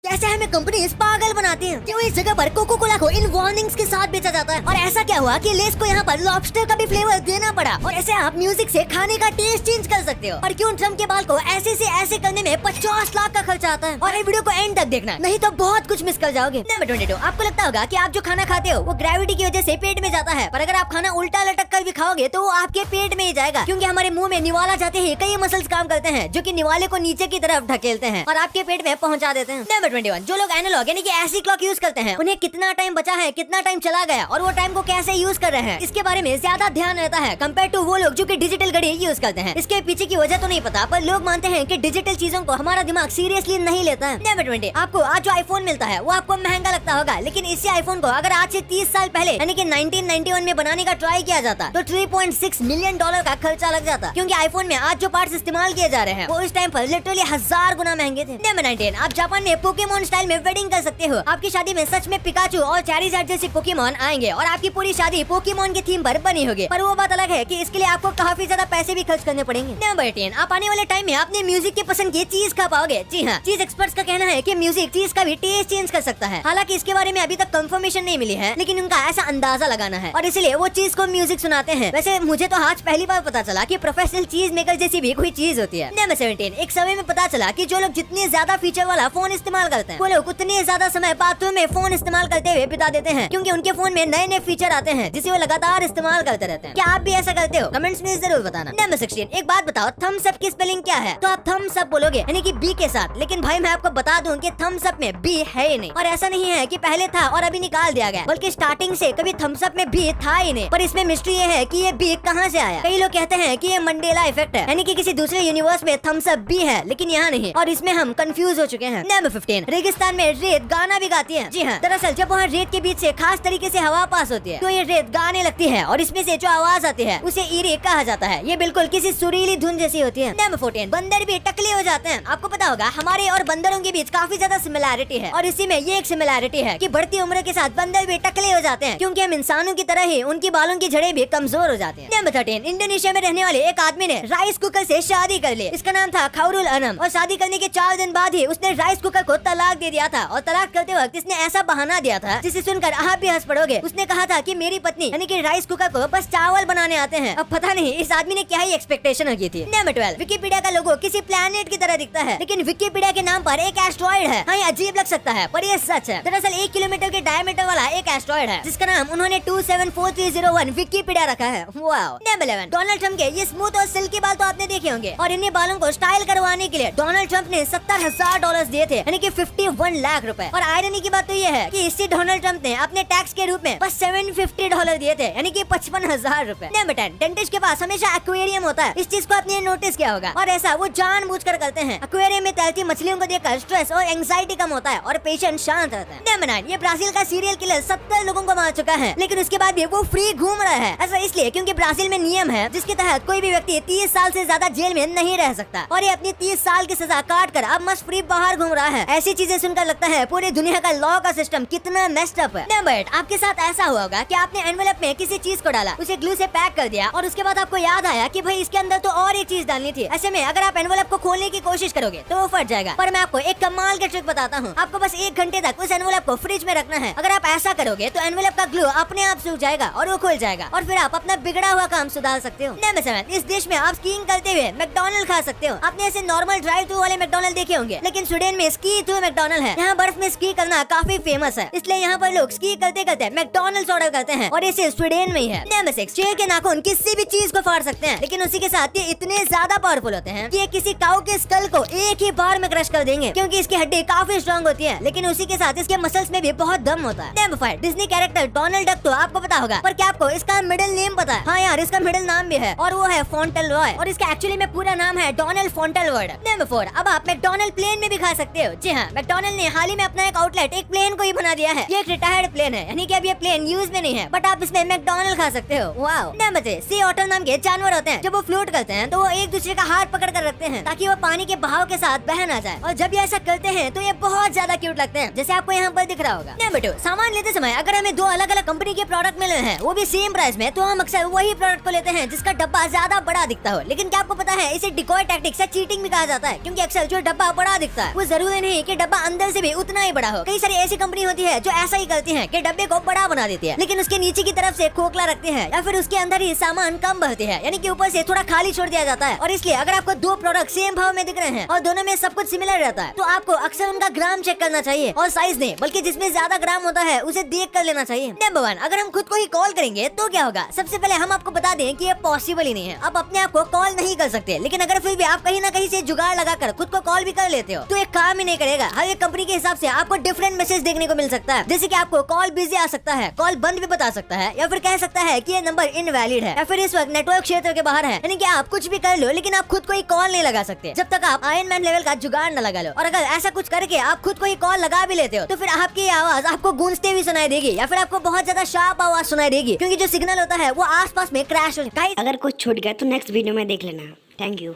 कैसे हमें कंपनी पागल बनाती है। क्यों इस जगह पर कोको कोला को इन वार्निंग्स के साथ बेचा जाता है। और ऐसा क्या हुआ कि लेस को यहाँ पर लॉबस्टर का भी फ्लेवर देना पड़ा। और ऐसे आप म्यूजिक से खाने का टेस्ट चेंज कर सकते हो। और क्यों ट्रम्प के बाल को ऐसे से ऐसे करने में 50 लाख का खर्चा आता है। और ये वीडियो को एंड तक देखना, नहीं तो बहुत कुछ मिस कर जाओगे। नंबर 22, आपको लगता होगा कि आप जो खाना खाते हो वो ग्रेविटी की वजह से पेट में जाता है, पर अगर आप खाना उल्टा लटक कर भी खाओगे तो वो आपके पेट में ही जाएगा, क्योंकि हमारे मुंह में निवाला जाते ही कई मसल्स काम करते हैं जो कि निवाले को नीचे की तरफ ढकेलते हैं और आपके पेट में पहुंचा देते हैं। नंबर 21, जो लोग एनालॉग यानी कि ऐसी क्लॉक यूज करते हैं उन्हें कितना टाइम बचा है, कितना टाइम चला गया और वो टाइम को कैसे यूज कर रहे हैं, इसके बारे में ज्यादा ध्यान रहता है कंपेयर टू वो लोग जो कि डिजिटल घड़ी यूज करते हैं। इसके पीछे की वजह तो नहीं पता, पर लोग मानते हैं कि डिजिटल चीजों को हमारा दिमाग सीरियसली नहीं लेता है। नंबर 20, आपको आज जो आईफोन मिलता है वो आपको महंगा लगता होगा, लेकिन इसी आईफोन को अगर आज से 30 साल पहले यानी कि 1991 में बनाने का ट्राई किया जाता तो $3.6 मिलियन का खर्चा लग जाता, क्योंकि आईफोन में आज जो पार्ट्स इस्तेमाल किए जा रहे हैं वो उस टाइम पर लिटरली 1000 गुना महंगे थे। नंबर 19, आप जापान में पोकेमोन स्टाइल में वेडिंग कर सकते हो। आपकी शादी में सच में पिकाचू और चारिज़ार्ड जैसे पोकेमोन आएंगे और आपकी पूरी शादी पोकेमोन की थीम पर बनी होगी, पर वो बात अलग है कि इसके लिए आपको काफी ज्यादा पैसे भी खर्च करने पड़ेंगे। नंबर 18, आप आने वाले टाइम में अपने म्यूजिक की पसंद की चीज खा पाओगे। जी हाँ, चीज एक्सपर्ट्स का कहना है कि म्यूजिक चीज का भी टेस्ट चेंज कर सकता है। हालांकि इसके बारे में अभी तक कंफर्मेशन नहीं मिली है, लेकिन उनका ऐसा अंदाजा लगाना है और इसलिए वो चीज को म्यूजिक सुनाते हैं। वैसे मुझे तो आज पहली बार पता चला कि प्रोफेशनल चीज मेकर जैसी भी कोई चीज होती है। नंबर 17, एक सर्वे में पता चला कि जो लोग जितने ज्यादा फीचर वाला फोन इस्तेमाल करते हैं वो लोग उतने ज्यादा समय बाथरूम में फोन इस्तेमाल करते हुए बिता देते हैं, क्योंकि उनके फोन में नए नए फीचर आते हैं जिसे वो लगातार इस्तेमाल करते रहते हैं। क्या आप भी ऐसा करते हो? कमेंट्स में जरूर बताना। नंबर 16, एक बात बताओ, थम्स अप की स्पेलिंग क्या है? तो आप थम्स अप बोलोगे यानी कि बी के साथ, लेकिन भाई मैं आपको बता दूं कि थम्स अप में बी है ही नहीं। और ऐसा नहीं है कि पहले था और अभी निकाल दिया गया, बल्कि स्टार्टिंग से कभी थम्स अप में बी था ही नहीं। पर इसमें मिस्ट्री ये है कि ये बी कहाँ से आया। कई लोग कहते हैं कि ये मंडेला इफेक्ट है, यानी कि किसी दूसरे यूनिवर्स में थम्स अप बी है, लेकिन यहाँ नहीं, और इसमें हम कंफ्यूज हो चुके हैं। नंबर 15, रेगिस्तान में रेत गाना भी गाती है। जी हाँ, दरअसल जब वहाँ रेत के बीच से खास तरीके से हवा पास होती है तो ये रेत गाने लगती है और इसमें से जो आवाज आती है उसे ईरे कहा जाता है। ये बिल्कुल किसी सुरीली धुन जैसी होती है। नंबर 14, बंदर भी टकले हो जाते हैं। आपको पता होगा हमारे और बंदरों के बीच काफी ज्यादा सिमिलैरिटी है, और इसी में ये एक सिमिलैरिटी है कि बढ़ती उम्र के साथ बंदर भी टकले हो जाते हैं, क्योंकि हम इंसानों की तरह ही उनकी बालों की जड़ें भी कमजोर हो जाती हैं। नंबर 13, इंडोनेशिया में रहने वाले एक आदमी ने राइस कुकर से शादी कर ली। इसका नाम था खौरुल अनम, और शादी करने के 4 दिन बाद ही उसने राइस कुकर को तलाक दे दिया था। और तलाक करते वक्त इसने ऐसा बहाना दिया था जिसे सुनकर आप भी हंस पड़ोगे। उसने कहा था कि मेरी पत्नी यानी कि राइस कुकर को बस चावल बनाने आते हैं। अब पता नहीं इस आदमी ने क्या ही एक्सपेक्टेशन की थी। नंबर 12, विकिपीडिया का लोगो किसी प्लेनेट की तरह दिखता है, लेकिन विकिपीडिया के नाम पर एक एस्ट्रॉइड है। हाँ, ये अजीब लग सकता है पर ये सच है। दरअसल 1 किलोमीटर के डायमीटर वाला एक एस्ट्रॉइड है जिसका नाम उन्होंने 274301 विकिपीडिया रखा है। वाओ। नंबर 11, डोनाल्ड ट्रम्प के ये स्मूथ और सिल्की बाल तो आपने देखे होंगे, और इन्हीं बालों को स्टाइल करवाने के लिए डोनाल्ड ट्रम्प ने $70,000 दिए थे, यानी कि 51 लाख रुपए। और आयरनी की बात तो ये है कि इससे डोनाल्ड ट्रम्प ने अपने टैक्स के रूप में बस $750 दिए थे, यानी कि 55,000 रुपए। नंबर 10, डेंटिस्ट के पास हमेशा एक्वेरियम होता है। इस चीज को आपने नोटिस किया होगा, और ऐसा वो जानबूझकर करते हैं। एक्वेरियम में तैरती मछलियों को देखकर स्ट्रेस और एंजाइटी कम होता है और पेशेंट शांत रहता है। नंबर 9, ये ब्राजील का सीरियल किलर 70 लोगों को मार चुका है, लेकिन उसके बाद भी वो फ्री घूम रहा है। ऐसा इसलिए क्योंकि ब्राजील में नियम है जिसके तहत कोई भी व्यक्ति 30 साल से ज्यादा जेल में नहीं रह सकता, और ये अपनी 30 साल की सजा काट कर अब मस्त फ्री बाहर घूम रहा है। ऐसी चीजें सुनकर लगता है पूरी दुनिया का लॉ का सिस्टम कितना मेस्ड अप है। नंबर 8, आपके साथ ऐसा हुआ होगा कि आपने एनवेलप में किसी चीज को डाला, उसे ग्लू से पैक कर दिया, और उसके बाद आपको याद आया कि भाई इसके अंदर तो और एक चीज डालनी थी। ऐसे में अगर आप एनवेलप को खोलने की कोशिश करोगे तो वो फट जाएगा। पर मैं आपको एक कमाल के ट्रिक बताता हूँ। आपको बस 1 घंटे तक उस एनवेलप को फ्रिज में रखना है। अगर आप ऐसा करोगे तो एनवेलप का ग्लू अपने आप सूख जाएगा और वो खुल जाएगा, और फिर आप अपना बिगड़ा हुआ काम सुधार सकते हो। नंबर 7, इस देश में आप स्कीइंग करते हुए मैकडॉनल्ड खा सकते हो। आपने ऐसे नॉर्मल ड्राइव थ्रू वाले मैकडॉनल्ड देखे होंगे, लेकिन स्वीडन में स्की थ्रू मैकडॉनल्ड है। यहाँ बर्फ में स्की करना काफी फेमस है, इसलिए यहाँ पर लोग स्की करते करते मैकडॉनल्ड्स ऑर्डर करते हैं, और इसे स्वीडन में ही है। नंबर 6, शेर के नाखून किसी भी चीज को फाड़ सकते हैं, लेकिन उसी के साथ ये इतने ज्यादा पावरफुल होते हैं कि ये किसी काऊ के स्कल को एक ही बार में क्रश कर देंगे, क्योंकि इसकी हड्डी काफी स्ट्रॉन्ग होती है, लेकिन उसी के साथ इसके मसल्स में भी बहुत दम होता है। Number 5, Disney character Donald duck तो आपको पता होगा, पर क्या आपको इसका मिडिल नेम पता है? हाँ यार, इसका मिडिल नाम भी है, और वो है फॉन्टेलरॉय, और इसका एक्चुअली में पूरा नाम है डोनाल्ड फॉन्टेलवर्ड। नंबर 4, अब आप मैकडॉनल्ड प्लेन में भी खा सकते हो। जी हाँ, मैकडॉनल्ड ने हाल ही में अपना एक आउटलेट एक प्लेन को ही बना दिया है। ये एक रिटायर्ड प्लेन है, यानी कि अब ये प्लेन यूज में नहीं है, बट आप इसमें मैकडॉनल्ड खा सकते हो। वाओ। नंबर 6, सी ऑटर नाम के जानवर होते हैं। जब वो फ्लोट करते हैं तो वो एक दूसरे का हाथ पकड़ कर रखते हैं ताकि वो पानी के बहाव के साथ बह ना जाए, और जब ये ऐसा करते हैं तो ये बहुत ज्यादा क्यूट लगते हैं, जैसे आपको यहाँ पर दिख रहा होगा। नंबर 2, सामान लेते समय अगर हमें 2 अलग अलग कंपनी के प्रोडक्ट मिले हैं, वो भी सेम प्राइस में, तो हम अक्सर वही प्रोडक्ट को लेते हैं जिसका डब्बा ज्यादा बड़ा दिखता हो। लेकिन क्या आपको पता है इसे डिकॉय टैक्टिक्स या चीटिंग भी कहा जाता है, क्योंकि अक्सर जो डब्बा बड़ा दिखता है वो जरूरी नहीं कि डब्बे डब्बा अंदर से भी उतना ही बड़ा हो। कई सारी ऐसी कंपनी होती है जो ऐसा ही करती है कि डब्बे को बड़ा बना देती है, लेकिन उसके नीचे की तरफ से खोखला रखते हैं या फिर उसके अंदर ही सामान कम भरते हैं, यानी कि ऊपर से थोड़ा खाली छोड़ दिया जाता है। और इसलिए अगर आपको दो प्रोडक्ट सेम भाव में दिख रहे हैं और दोनों में सब कुछ सिमिलर रहता है तो आपको अक्सर उनका ग्राम चेक करना चाहिए और साइज नहीं बल्कि जिसमें ज्यादा ग्राम होता है उसे देख कर लेना चाहिए। नंबर 1, अगर हम खुद को ही कॉल करेंगे तो क्या होगा? सबसे पहले हम आपको बता दें कि ये पॉसिबल ही नहीं है। आप अपने आप को कॉल नहीं कर सकते, लेकिन अगर फिर भी आप कहीं ना कहीं से जुगाड़ लगाकर खुद को कॉल भी कर लेते हो तो एक काम ही नहीं करेगा। हर एक कंपनी के हिसाब से आपको डिफरेंट मैसेज देखने को मिल सकता है, जैसे कि आपको कॉल बिजी आ सकता है, कॉल बंद भी बता सकता है, या फिर कह सकता है कि ये नंबर इनवैलिड है, या फिर इस वक्त नेटवर्क क्षेत्र के बाहर है। यानी कि आप कुछ भी कर लो लेकिन आप खुद को ही कॉल नहीं लगा सकते जब तक आप आयरन मैन लेवल का जुगाड़ न लगा लो। और अगर ऐसा कुछ करके आप खुद को ही कॉल लगा भी लेते हो तो फिर आपकी आवाज आपको गूंजते हुए सुनाई देगी या फिर आपको बहुत ज्यादा शार्प आवाज सुनाई देगी, क्योंकि जो सिग्नल होता है वो आसपास में क्रैश हो जाता है। अगर कुछ छूट गया तो नेक्स्ट वीडियो में देख लेना। Thank you.